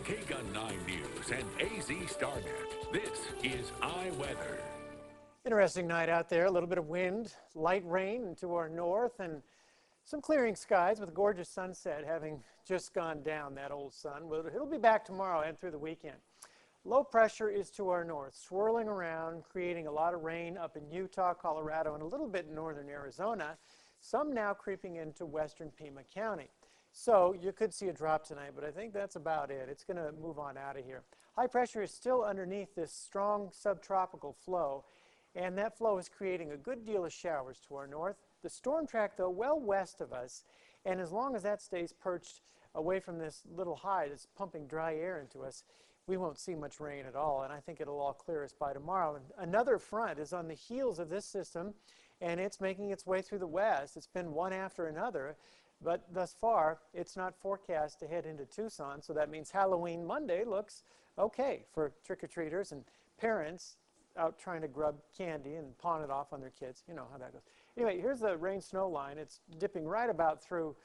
KGUN-9 News and AZ StarNet, this is iWeather. Interesting night out there. A little bit of wind, light rain to our north, and some clearing skies with a gorgeous sunset having just gone down, that old sun. Well, it'll be back tomorrow and through the weekend. Low pressure is to our north, swirling around, creating a lot of rain up in Utah, Colorado, and a little bit in northern Arizona. Some now creeping into western Pima County. So you could see a drop tonight, but I think that's about it. It's going to move on out of here. High pressure is still underneath this strong subtropical flow, and that flow is creating a good deal of showers to our north. The storm track, though, well west of us, and as long as that stays perched away from this little high that's pumping dry air into us, we won't see much rain at all, and I think it'll all clear us by tomorrow. And another front is on the heels of this system, and it's making its way through the west. It's been one after another, but thus far, it's not forecast to head into Tucson, so that means Halloween Monday looks okay for trick-or-treaters and parents out trying to grub candy and pawn it off on their kids. You know how that goes. Anyway, here's the rain-snow line. It's dipping right about through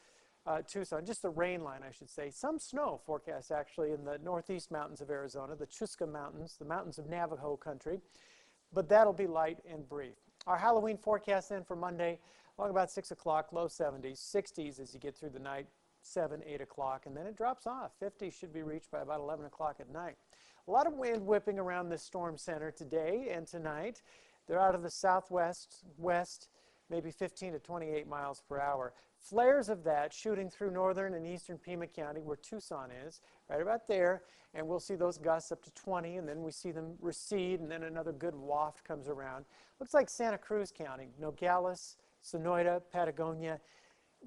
Tucson, just the rain line, I should say. Some snow forecast, actually, in the northeast mountains of Arizona, the Tucson Mountains, the mountains of Navajo country, but that'll be light and brief. Our Halloween forecast then for Monday, along about 6 o'clock, low 70s, 60s as you get through the night, 7, 8 o'clock, and then it drops off. 50 should be reached by about 11 o'clock at night. A lot of wind whipping around this storm center today and tonight. They're out of the southwest, west, maybe 15 to 28 miles per hour. Flares of that shooting through northern and eastern Pima County, where Tucson is, right about there, and we'll see those gusts up to 20, and then we see them recede, and then another good waft comes around. Looks like Santa Cruz County, Nogales, Sonoita, Patagonia.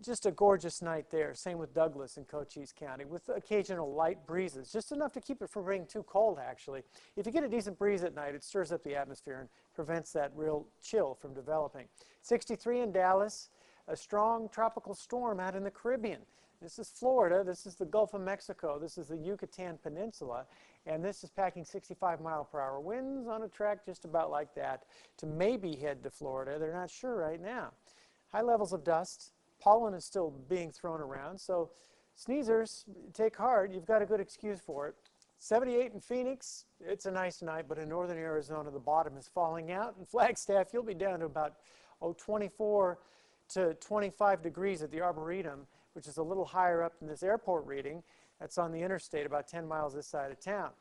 Just a gorgeous night there. Same with Douglas and Cochise County with occasional light breezes, just enough to keep it from being too cold, actually. If you get a decent breeze at night, it stirs up the atmosphere and prevents that real chill from developing. 63 in Dallas, a strong tropical storm out in the Caribbean. This is Florida, this is the Gulf of Mexico, this is the Yucatan Peninsula, and this is packing 65-mile-per-hour winds on a track just about like that to maybe head to Florida. They're not sure right now. High levels of dust. Pollen is still being thrown around, so sneezers, take heart. You've got a good excuse for it. 78 in Phoenix, it's a nice night, but in northern Arizona, the bottom is falling out. In Flagstaff, you'll be down to about 24 to 25 degrees at the Arboretum, which is a little higher up than this airport reading. That's on the interstate about 10 miles this side of town.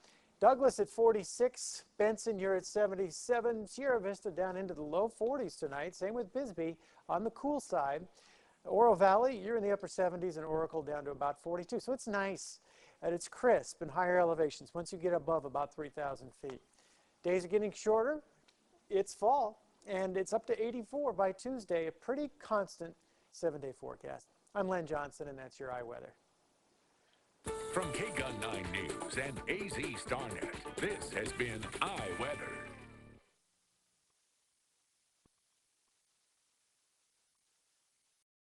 Douglas at 46, Benson, you're at 77, Sierra Vista down into the low 40s tonight. Same with Bisbee on the cool side. Oro Valley, you're in the upper 70s, and Oracle down to about 42. So it's nice, and it's crisp and higher elevations once you get above about 3,000 feet. Days are getting shorter. It's fall, and it's up to 84 by Tuesday, a pretty constant 7-day forecast. I'm Len Johnson, and that's your iWeather. From KGUN-9 News and AZ StarNet, this has been iWeather.